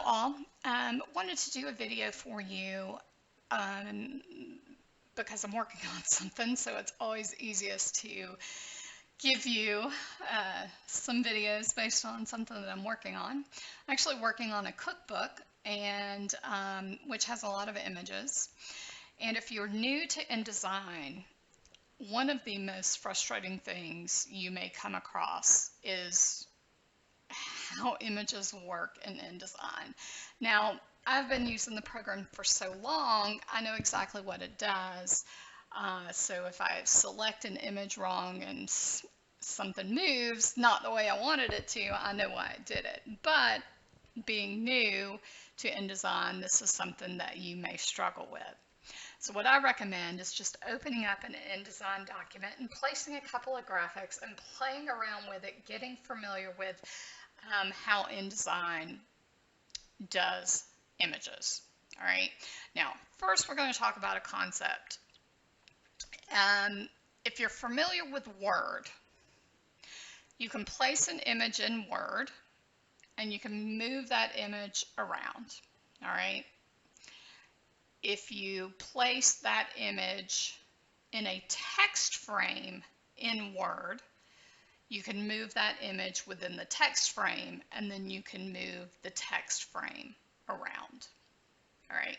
all. Wanted to do a video for you um, because I'm working on something, so it's always easiest to give you some videos based on something that I'm working on. I'm actually working on a cookbook, and which has a lot of images. And if you're new to InDesign, one of the most frustrating things you may come across is how images work in InDesign. Now, I've been using the program for so long, I know exactly what it does. So if I select an image wrong and something moves not the way I wanted it to, I know why I did it. But being new to InDesign, this is something that you may struggle with. So what I recommend is just opening up an InDesign document and placing a couple of graphics and playing around with it, getting familiar with how InDesign does images. All right. Now, first we're going to talk about a concept. If you're familiar with Word, you can place an image in Word and you can move that image around. All right. If you place that image in a text frame in Word, you can move that image within the text frame, and then you can move the text frame around. All right.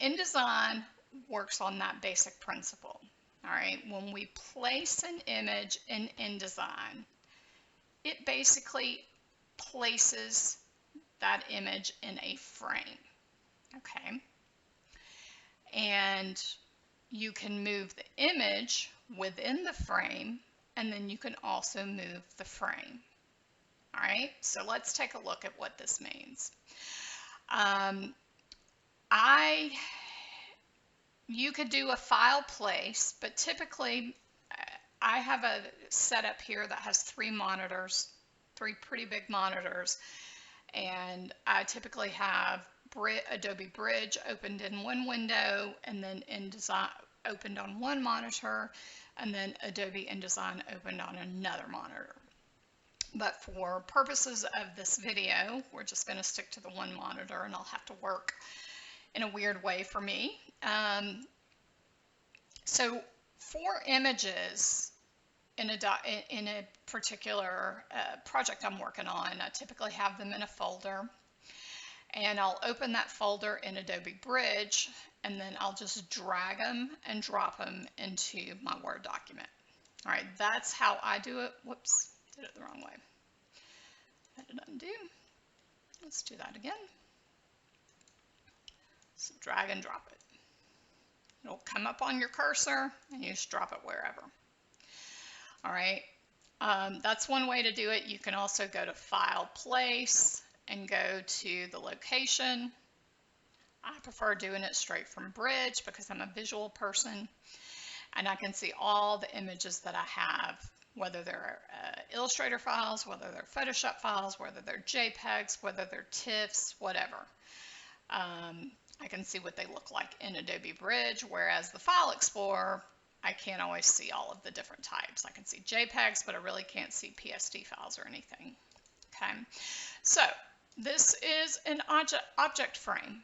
InDesign works on that basic principle. All right. When we place an image in InDesign, it basically places that image in a frame. Okay. And you can move the image within the frame, and then you can also move the frame. All right, so let's take a look at what this means. You could do a file place, but typically I have a setup here that has three monitors, three pretty big monitors, and I typically have Adobe Bridge opened in one window, and then InDesign opened on one monitor, and then Adobe InDesign opened on another monitor. But for purposes of this video, we're just going to stick to the one monitor, and I'll have to work in a weird way for me. So for images in a particular project I'm working on, I typically have them in a folder. And I'll open that folder in Adobe Bridge, and then I'll just drag them and drop them into my Word document. All right, that's how I do it. Whoops, did it the wrong way. Edit undo. Let's do that again. So drag and drop it. It'll come up on your cursor, and you just drop it wherever. All right, that's one way to do it. You can also go to File, Place, and go to the location. I prefer doing it straight from Bridge because I'm a visual person, and I can see all the images that I have, whether they're Illustrator files, whether they're Photoshop files, whether they're JPEGs, whether they're TIFFs, whatever. I can see what they look like in Adobe Bridge, whereas the File Explorer, I can't always see all of the different types. I can see JPEGs, but I really can't see PSD files or anything. Okay, so this is an object frame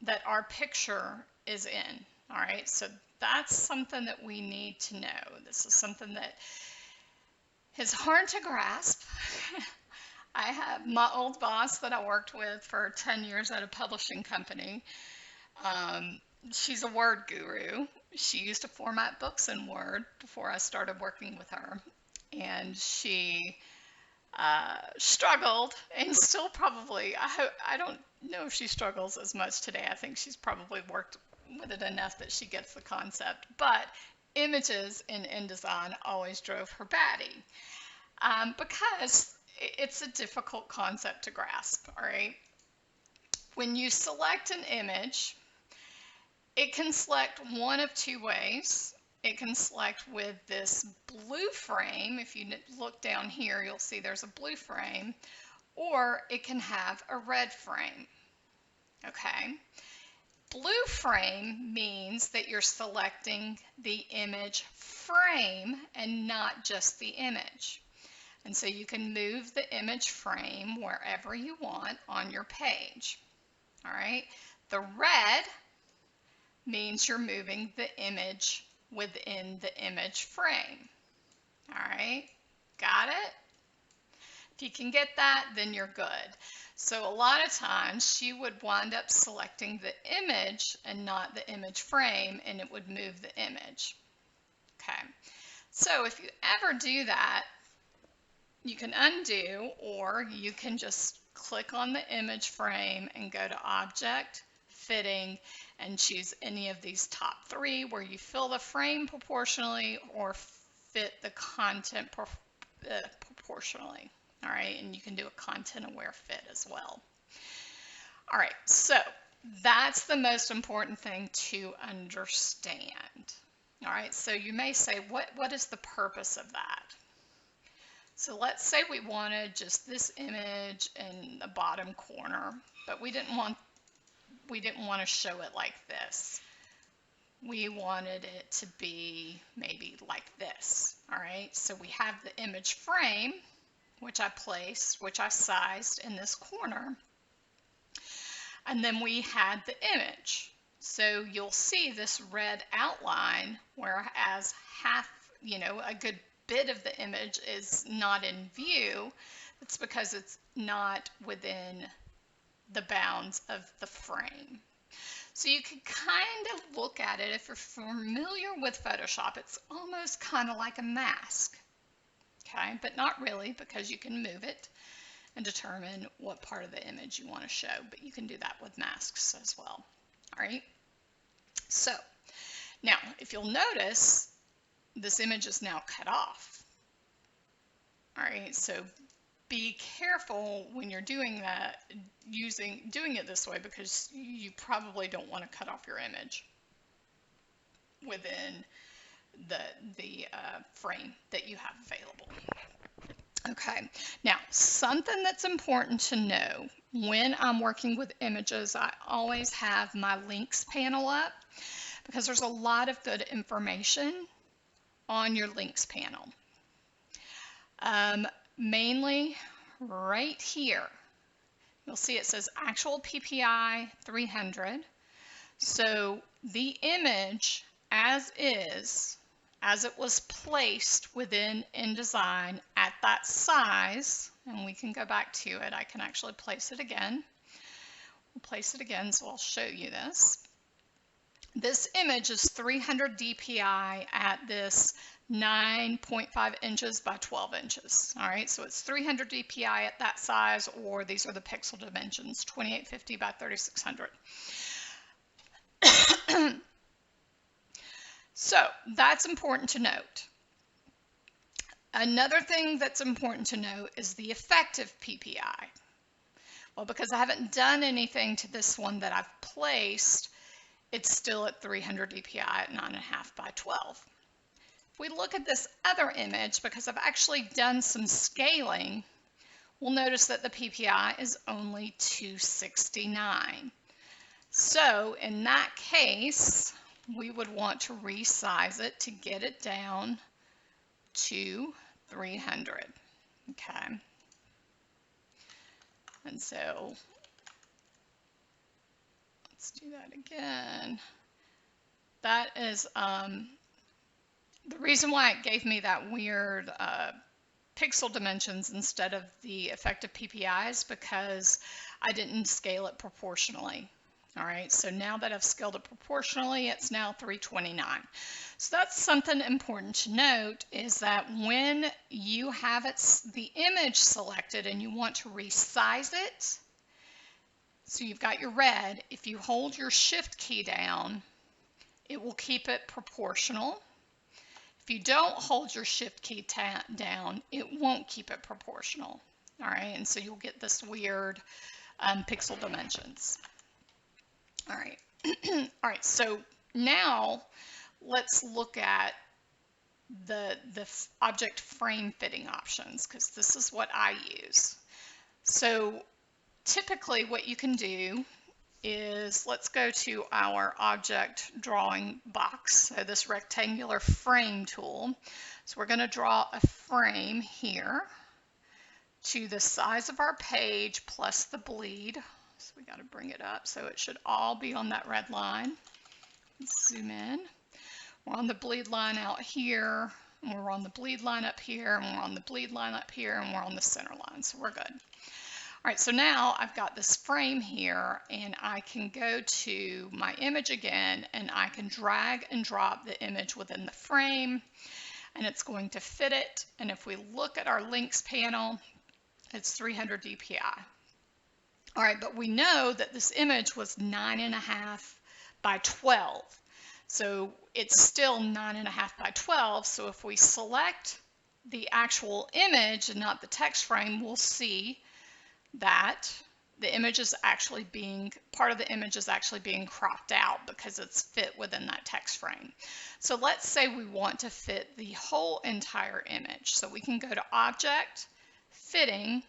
that our picture is in. All right, so that's something that we need to know. This is something that is hard to grasp. I have my old boss that I worked with for 10 years at a publishing company. She's a Word guru. She used to format books in Word before I started working with her, and she struggled, and still probably, I don't know if she struggles as much today. I think she's probably worked with it enough that she gets the concept, but images in InDesign always drove her batty because it's a difficult concept to grasp. All right, when you select an image, it can select one of two ways. It can select with this blue frame. If you look down here, you'll see there's a blue frame, or it can have a red frame. Okay. Blue frame means that you're selecting the image frame and not just the image. And so you can move the image frame wherever you want on your page. All right. The red means you're moving the image within the image frame. All right. Got it? If you can get that, then you're good. So a lot of times she would wind up selecting the image and not the image frame, and it would move the image. Okay. So if you ever do that, you can undo, or you can just click on the image frame and go to Object, Fitting, and choose any of these top three where you fill the frame proportionally or fit the content proportionally. All right, and you can do a content-aware fit as well. All right, so that's the most important thing to understand. All right, so you may say, what is the purpose of that? So let's say we wanted just this image in the bottom corner, but we didn't want to show it like this. We wanted it to be maybe like this. All right, so we have the image frame, which I placed, which I sized in this corner. And then we had the image. So you'll see this red outline, whereas half, a good bit of the image is not in view. It's because it's not within the bounds of the frame. So you can kind of look at it, if you're familiar with Photoshop, it's almost kind of like a mask. Okay, but not really, because you can move it and determine what part of the image you want to show, but you can do that with masks as well. All right, so now if you'll notice, this image is now cut off. All right, so be careful when you're doing that, doing it this way, because you probably don't want to cut off your image within the frame that you have available. Okay, now something that's important to know when I'm working with images, I always have my links panel up because there's a lot of good information on your links panel. Mainly right here, you'll see it says actual PPI 300. So the image as is, as it was placed within InDesign at that size, and we can go back to it. I can actually place it again. We'll place it again, so I'll show you this. This image is 300 DPI at this 9.5 inches by 12 inches. All right, so it's 300 DPI at that size, or these are the pixel dimensions, 2850 by 3600. So that's important to note. Another thing that's important to note is the effective PPI. Well, because I haven't done anything to this one that I've placed, it's still at 300 DPI at 9.5 by 12. If we look at this other image, because I've actually done some scaling, we'll notice that the PPI is only 269. So in that case, we would want to resize it to get it down to 300. Okay. And so let's do that again. That is the reason why it gave me that weird pixel dimensions instead of the effective PPIs, because I didn't scale it proportionally. All right, so now that I've scaled it proportionally, it's now 329. So that's something important to note, is that when you have the image selected and you want to resize it, so you've got your red, if you hold your shift key down, it will keep it proportional. If you don't hold your shift key down, it won't keep it proportional. All right, and so you'll get this weird pixel dimensions. All right. All right, so now let's look at the object frame fitting options, because this is what I use. So typically what you can do is, let's go to our object drawing box, so this rectangular frame tool. So we're going to draw a frame here to the size of our page plus the bleed So we got to bring it up. So it should all be on that red line. Let's zoom in. We're on the bleed line out here, and we're on the bleed line up here, and we're on the bleed line up here, and we're on the center line. So we're good. All right, so now I've got this frame here, and I can go to my image again, and I can drag and drop the image within the frame, and it's going to fit it. And if we look at our links panel, it's 300 dpi. All right, but we know that this image was 9.5 by 12. So it's still 9.5 by 12. So if we select the actual image and not the text frame, we'll see that the image is actually being, part of the image is actually being cropped out because it's fit within that text frame. So let's say we want to fit the whole entire image. So we can go to Object, Fitting.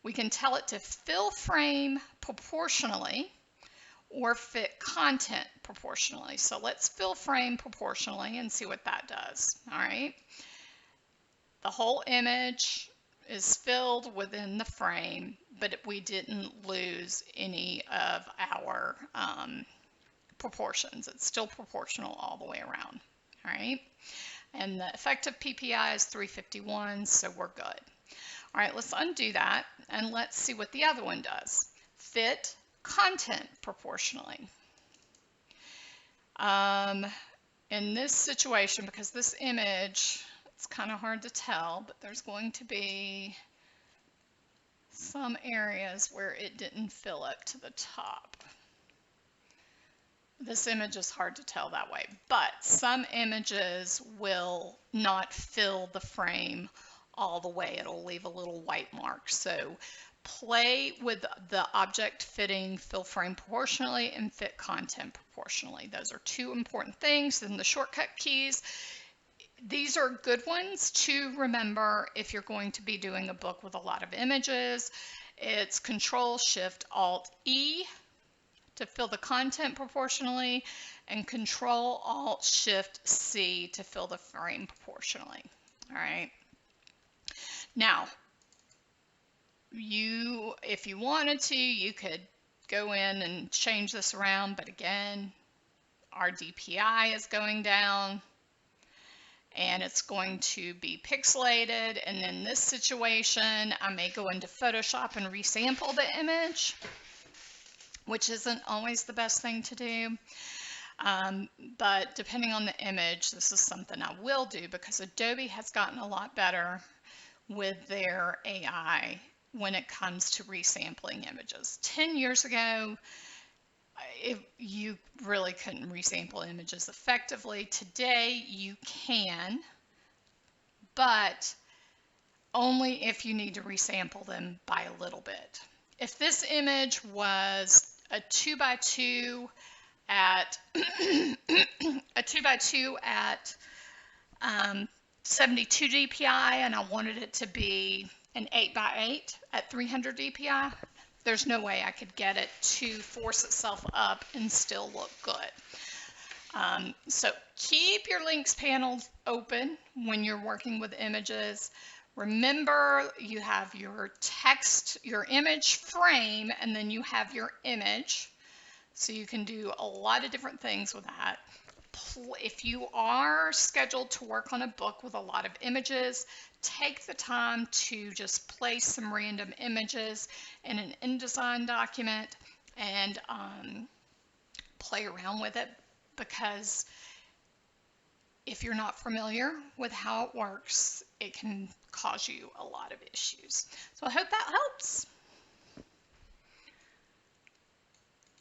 We can tell it to fill frame proportionally or fit content proportionally. So let's fill frame proportionally and see what that does. All right. The whole image is filled within the frame, but we didn't lose any of our proportions. It's still proportional all the way around. All right. And the effective PPI is 351, so we're good. All right, let's undo that and let's see what the other one does. Fit content proportionally. In this situation, because this image, it's kind of hard to tell, but there's going to be some areas where it didn't fill up to the top. This image is hard to tell that way, but some images will not fill the frame all the way. It'll leave a little white mark. So play with the object fitting, fill frame proportionally, and fit content proportionally. Those are two important things. And the shortcut keys, these are good ones to remember if you're going to be doing a book with a lot of images. It's Control-Shift-Alt-E to fill the content proportionally, and Control-Alt-Shift-C to fill the frame proportionally. All right. Now, if you wanted to, you could go in and change this around, but again, our DPI is going down and it's going to be pixelated. And in this situation, I may go into Photoshop and resample the image, which isn't always the best thing to do. But depending on the image, this is something I will do because Adobe has gotten a lot better with their AI when it comes to resampling images. 10 years ago, you really couldn't resample images effectively. Today, you can, but only if you need to resample them by a little bit. If this image was a 2x2 at a 2x2 at 72 DPI, and I wanted it to be an 8x8 at 300 DPI, there's no way I could get it to force itself up and still look good. So keep your links panels open when you're working with images. Remember, you have your text, your image frame, and then you have your image. So you can do a lot of different things with that. If you are scheduled to work on a book with a lot of images, take the time to just place some random images in an InDesign document and play around with it, because if you're not familiar with how it works, it can cause you a lot of issues. So I hope that helps.